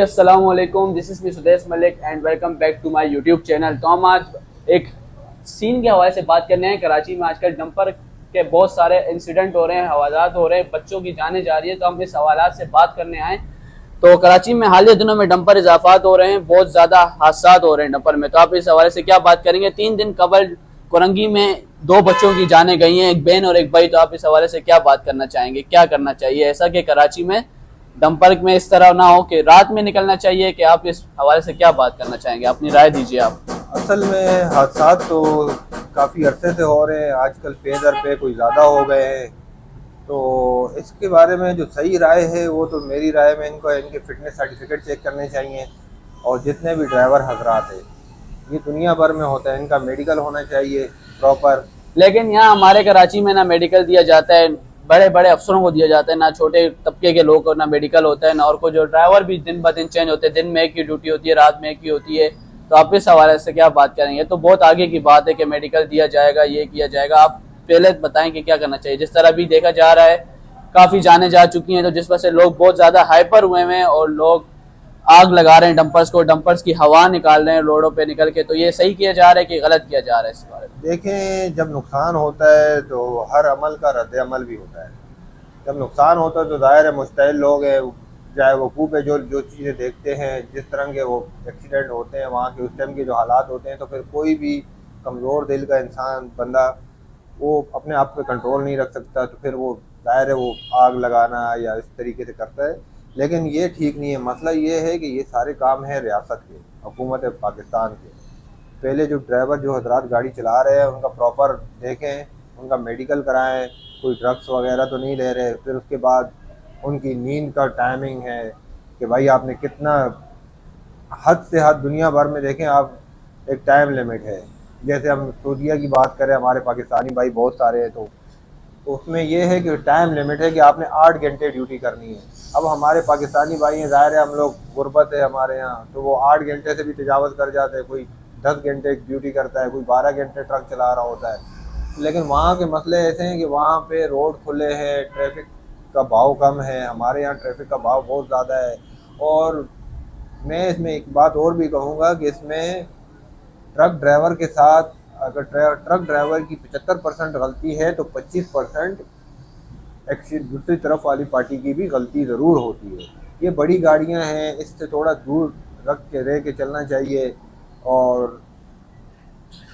अस्सलाम वालेकुम, this is me Sudesh Malik and welcome back to my YouTube channel. तो हम आज एक सीन के हवाले से बात करने हैं। कराची में आजकल डंपर के बहुत सारे इंसिडेंट हो रहे हैं, हवालात हो रहे हैं, बच्चों की जाने जा रही है। तो हम इस हवालात से बात करने आए। तो कराची में हालिया दिनों में डंपर इजाफात हो रहे हैं, बहुत ज़्यादा हादसा हो रहे हैं डंपर में। तो आप इस हवाले से क्या बात करेंगे? 3 दिन कबल कोरंगी में 2 बच्चों की जाने गई हैं, एक बहन और एक भाई। तो आप इस हवाले से क्या बात करना चाहेंगे? क्या करना चाहिए ऐसा कि कराची में डंपर में इस तरह ना हो कि रात में निकलना चाहिए? कि आप इस हवाले से क्या बात करना चाहेंगे? अपनी राय दीजिए आप। असल में हादसा तो काफ़ी अरसे से हो रहे हैं, आजकल पे दर पे कोई ज़्यादा हो गए हैं। तो इसके बारे में जो सही राय है वो तो मेरी राय में इनको इनके फ़िटनेस सर्टिफिकेट चेक करने चाहिए। और जितने भी ड्राइवर हजरात हैं ये दुनिया भर में होता है, इनका मेडिकल होना चाहिए प्रॉपर। लेकिन यहाँ हमारे कराची में ना मेडिकल दिया जाता है, बड़े बड़े अफसरों को दिया जाता है, ना छोटे तबके के लोग को ना मेडिकल होता है ना। और को जो ड्राइवर भी दिन ब दिन चेंज होते हैं, दिन में एक की ड्यूटी होती है, रात में एक की होती है। तो आप इस हवाले से क्या बात करेंगे? तो बहुत आगे की बात है कि मेडिकल दिया जाएगा, ये किया जाएगा। आप पहले बताएं कि क्या करना चाहिए। जिस तरह भी देखा जा रहा है, काफ़ी जाने जा चुकी हैं, तो जिस वजह से लोग बहुत ज़्यादा हाइपर हुए हैं और लोग आग लगा रहे हैं डंपर्स को, डंपर्स की हवा निकाल रहे हैं रोडों पे निकल के। तो ये सही किया जा रहा है कि गलत किया जा रहा है इस बारे में? देखें, जब नुकसान होता है तो हर अमल का रद्द अमल भी होता है। जब नुकसान होता है तो ज़ाहिर है मुस्तैल लोग हैं, चाहे वकूफ़ पे जो जो चीज़ें देखते हैं, जिस तरह के वो एक्सीडेंट होते हैं, वहाँ के उस टाइम के जो हालात होते हैं, तो फिर कोई भी कमज़ोर दिल का इंसान बंदा वो अपने आप पे कंट्रोल नहीं रख सकता। तो फिर वो ज़ाहिर है वो आग लगाना या इस तरीके से करता है। लेकिन ये ठीक नहीं है। मसला ये है कि ये सारे काम हैं रियासत के, हुकूमत पाकिस्तान के। पहले जो ड्राइवर जो हजरात गाड़ी चला रहे हैं उनका प्रॉपर देखें, उनका मेडिकल कराएं, कोई ड्रग्स वगैरह तो नहीं ले रहे। फिर उसके बाद उनकी नींद का टाइमिंग है कि भाई आपने कितना, हद से हद दुनिया भर में देखें आप, एक टाइम लिमिट है। जैसे हम सऊदीया की बात करें, हमारे पाकिस्तानी भाई बहुत सारे हैं, तो उसमें यह है कि टाइम लिमिट है कि आपने 8 घंटे ड्यूटी करनी है। अब हमारे पाकिस्तानी भाई हैं, ज़ाहिर है हम लोग गुर्बत है हमारे यहाँ, तो वो 8 घंटे से भी तजावज़ कर जाते हैं। कोई 10 घंटे ड्यूटी करता है, कोई 12 घंटे ट्रक चला रहा होता है। लेकिन वहाँ के मसले ऐसे हैं कि वहाँ पे रोड खुले हैं, ट्रैफिक का भाव कम है। हमारे यहाँ ट्रैफिक का भाव बहुत ज़्यादा है। और मैं इसमें एक बात और भी कहूँगा कि इसमें ट्रक ड्राइवर के साथ, अगर ट्रक ड्राइवर की 75% गलती है तो 25% दूसरी तरफ वाली पार्टी की भी गलती ज़रूर होती है। ये बड़ी गाड़ियाँ हैं, इससे थोड़ा दूर रख के रह के चलना चाहिए। और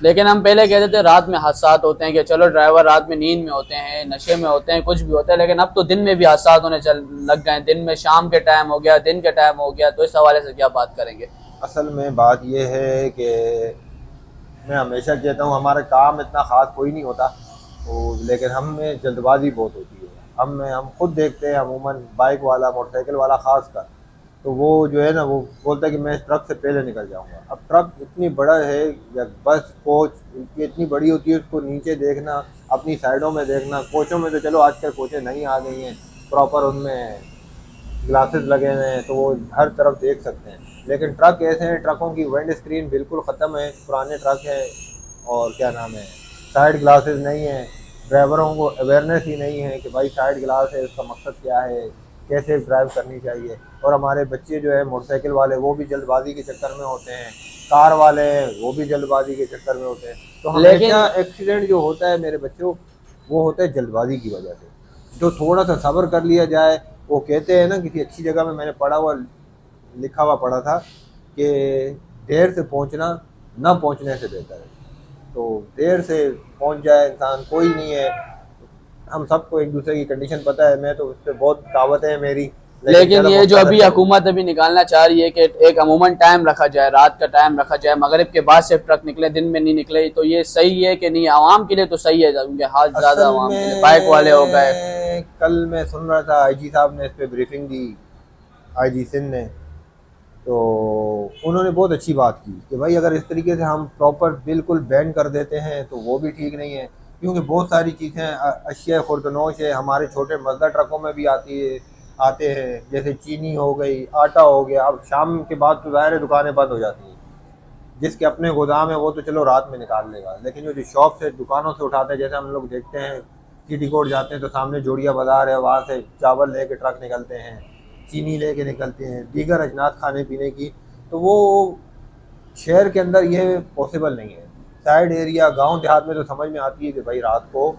लेकिन हम पहले कहते थे रात में हादसात होते हैं कि चलो ड्राइवर रात में नींद में होते हैं, नशे में होते हैं, कुछ भी होता है। लेकिन अब तो दिन में भी हादसात होने चल लग गए हैं। दिन में शाम के टाइम हो गया, दिन के टाइम हो गया। तो इस हवाले से क्या बात करेंगे? असल में बात यह है कि मैं हमेशा कहता हूँ हमारा काम इतना ख़ास कोई नहीं होता, तो लेकिन हम में जल्दबाजी बहुत होती है। हम खुद देखते हैं अमूमन बाइक वाला, मोटरसाइकिल वाला ख़ास कर, तो वो जो है ना वो बोलता है कि मैं इस ट्रक से पहले निकल जाऊंगा। अब ट्रक इतनी बड़ा है, या बस कोच इतनी बड़ी होती है, उसको नीचे देखना, अपनी साइडों में देखना। कोचों में तो चलो आजकल कोचें नई आ गई हैं, प्रॉपर उनमें ग्लासेस लगे हुए हैं तो वो हर तरफ देख सकते हैं। लेकिन ट्रक ऐसे हैं, ट्रकों की विंड स्क्रीन बिल्कुल ख़त्म है, पुराने ट्रक है। और क्या नाम है, साइड ग्लासेस नहीं है। ड्राइवरों को अवेयरनेस ही नहीं है कि भाई साइड ग्लास है, उसका मकसद क्या है, कैसे ड्राइव करनी चाहिए। और हमारे बच्चे जो है मोटरसाइकिल वाले वो भी जल्दबाजी के चक्कर में होते हैं, कार वाले वो भी जल्दबाजी के चक्कर में होते हैं। तो हमेशा एक्सीडेंट जो होता है मेरे बच्चों, वो होता है जल्दबाजी की वजह से। जो थोड़ा सा सब्र कर लिया जाए, वो कहते हैं ना, किसी अच्छी जगह में मैंने पढ़ा हुआ, लिखा हुआ पढ़ा था कि देर से पहुंचना न पहुंचने से बेहतर है। तो देर से पहुंच जाए इंसान, कोई नहीं है। हम सबको एक दूसरे की कंडीशन पता है, मैं तो उस पर बहुत कहावत है मेरी। लेकिन ये जो अभी हुकूमत अभी निकालना चाह रही है कि एक अमूमन टाइम रखा जाए, रात का टाइम रखा जाए, मगरिब के बाद से ट्रक निकले, दिन में नहीं निकले, तो ये सही है कि नहीं? आवाम के लिए तो सही है, क्योंकि हाथ ज्यादा आवाम के लिए, बाइक वाले हो गए। कल मैं सुन रहा था आईजी साहब ने इस पर ब्रीफिंग दी, आईजी सिंध ने, तो उन्होंने बहुत अच्छी बात की कि भाई अगर इस तरीके से हम प्रॉपर बिल्कुल बैन कर देते हैं तो वो भी ठीक नहीं है। क्योंकि बहुत सारी चीज़ें अशिया खुर्दनोश है, हमारे छोटे मजदा ट्रकों में भी आते हैं। जैसे चीनी हो गई, आटा हो गया। अब शाम के बाद तो ज़ाहिर है दुकानें बंद हो जाती हैं। जिसके अपने गोदाम है वो तो चलो रात में निकाल लेगा, लेकिन जो शॉप से, दुकानों से उठाते हैं, जैसे हम लोग देखते हैं सिटी कोर्ट जाते हैं तो सामने जोड़िया बाज़ार है, वहाँ से चावल लेके ट्रक निकलते हैं, चीनी लेके निकलते हैं, दीगर अजनात खाने पीने की, तो वो शहर के अंदर ये पॉसिबल नहीं है। साइड एरिया गांव देहात में तो समझ में आती है कि भाई रात को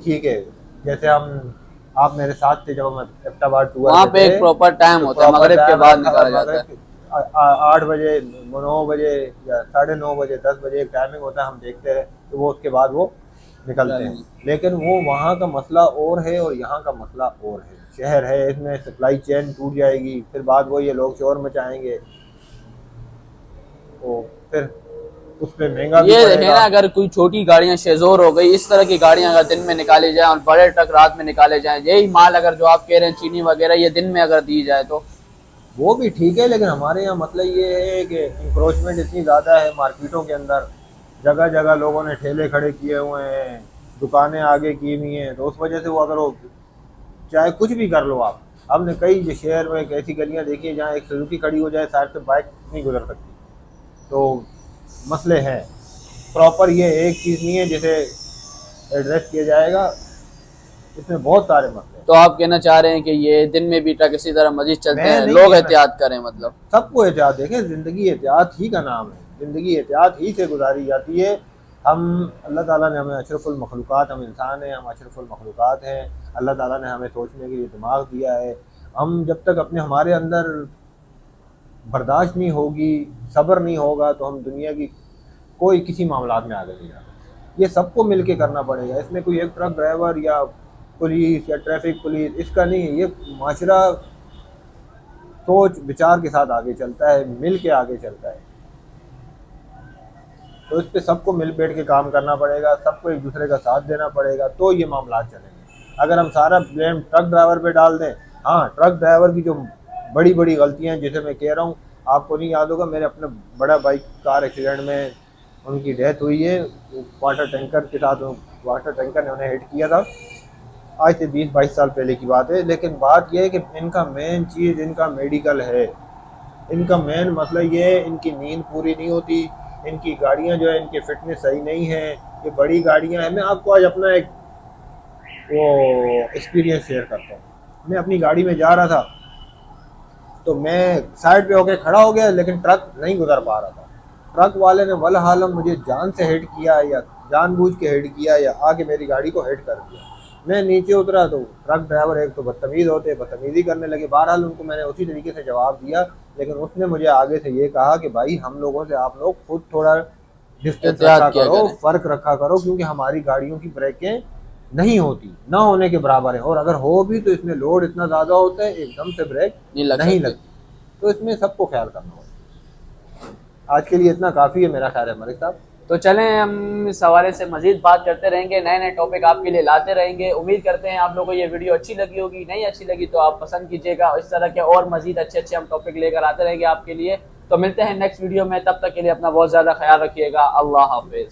ठीक है, जैसे आप मेरे साथ थे जब हम एबटाबाद टूर वहाँ पे पे थे, एक प्रॉपर टाइम तो होता है, प्रॉपर मगरिब के टाइम बाद रखा, निकाला जाता है। 8 बजे 9 बजे या 9:30 बजे 10 बजे एक टाइमिंग होता है, हम देखते हैं, तो वो उसके बाद वो निकलते हैं। लेकिन वो वहाँ का मसला और है और यहाँ का मसला और है। शहर है, इसमें सप्लाई चेन टूट जाएगी, फिर बाद वो ये लोग शोर मचाएंगे, तो फिर उस पर महंगा भी ये देखें पड़ेगा। ना, अगर कोई छोटी गाड़ियां शेजोर हो गई, इस तरह की गाड़ियां अगर दिन में निकाली जाए और बड़े ट्रक रात में निकाले जाएं, यही माल अगर जो आप कह रहे हैं चीनी वगैरह ये दिन में अगर दी जाए तो वो भी ठीक है, लेकिन हमारे यहाँ मतलब ये है कि इंक्रोचमेंट इतनी ज़्यादा है मार्केटों के अंदर, जगह जगह लोगों ने ठेले खड़े किए हुए हैं, दुकानें आगे की हुई हैं, तो उस वजह से वो अगर वो चाहे कुछ भी कर लो आप, हमने कई शहर में ऐसी गलियाँ देखी हैं जहाँ एक सुजुकी खड़ी हो जाए, साइड से बाइक नहीं गुजर सकती। तो मसले हैं, प्रॉपर ये एक चीज़ नहीं है जिसे एड्रेस किया जाएगा, इसमें बहुत सारे मसले हैं। तो आप कहना चाह रहे हैं कि ये दिन में भी ट्रक इसी तरह मजीद चलते मैं हैं, नहीं लोग कहना, एहतियात करें मतलब। सबको एहतियात, देखें ज़िंदगी एहतियात ही का नाम है, ज़िंदगी एहतियात ही से गुजारी जाती है। हम अल्लाह ताला ने हमें अशरफुल मखलूक़ात, हम इंसान हैं, हम अशरफुल मखलूक़ात हैं, अल्लाह ताला ने हमें सोचने के लिए दिमाग दिया है। हम जब तक अपने हमारे अंदर बर्दाश्त नहीं होगी, सब्र नहीं होगा, तो हम दुनिया की कोई किसी मामलात में आगे नहीं जाते। ये सबको मिल के करना पड़ेगा, इसमें कोई एक ट्रक ड्राइवर या पुलिस या ट्रैफिक पुलिस इसका नहीं है, ये माशरा सोच विचार के साथ आगे चलता है, मिल के आगे चलता है। तो इस पे सबको मिल बैठ के काम करना पड़ेगा, सबको एक दूसरे का साथ देना पड़ेगा, तो ये मामला चलेंगे। अगर हम सारा ब्लेम ट्रक ड्राइवर पे डाल दें, हाँ ट्रक ड्राइवर की जो बड़ी बड़ी गलतियाँ हैं, जैसे मैं कह रहा हूँ, आपको नहीं याद होगा मेरे अपने बड़ा बाइक कार एक्सीडेंट में उनकी डेथ हुई है, वाटर टैंकर के साथ, वाटर टैंकर ने उन्हें हिट किया था, आज से 20-22 साल पहले की बात है। लेकिन बात यह है कि इनका मेन चीज़ इनका मेडिकल है, इनका मेन मसला ये है, इनकी नींद पूरी नहीं होती, इनकी गाड़ियाँ जो है इनकी फिटनेस सही नहीं है, ये बड़ी गाड़ियाँ हैं। मैं आपको आज अपना एक वो एक्सपीरियंस शेयर करता हूँ। मैं अपनी गाड़ी में जा रहा था, तो मैं साइड पे होके खड़ा हो गया, लेकिन ट्रक नहीं गुजर पा रहा था। ट्रक वाले ने वलहालम मुझे जान से हिट किया या जानबूझ के हिट किया या आके मेरी गाड़ी को हिट कर दिया। मैं नीचे उतरा तो ट्रक ड्राइवर एक तो बदतमीज़ होते, बदतमीज़ी करने लगे। बहरहाल उनको मैंने उसी तरीके से जवाब दिया, लेकिन उसने मुझे आगे से ये कहा कि भाई हम लोगों से आप लोग खुद थोड़ा डिस्टेंस रखा करो, फ़र्क रखा करो, क्योंकि हमारी गाड़ियों की ब्रेकें नहीं होती, ना होने के बराबर है, और अगर हो भी तो इसमें लोड इतना ज़्यादा होता है एकदम से ब्रेक नहीं लगती। तो इसमें सबको ख्याल करना होगा। आज के लिए इतना काफ़ी है मेरा ख्याल है मलिक साहब। तो चलें हम इस हवाले से मजीद बात करते रहेंगे, नए नए टॉपिक आपके लिए लाते रहेंगे। उम्मीद करते हैं आप लोगों को ये वीडियो अच्छी लगी होगी, नहीं अच्छी लगी तो आप पसंद कीजिएगा। इस तरह के और मजीद अच्छे अच्छे हम टॉपिक लेकर आते रहेंगे आपके लिए। तो मिलते हैं नेक्स्ट वीडियो में, तब तक के लिए अपना बहुत ज़्यादा ख्याल रखिएगा। अल्लाह हाफिज़।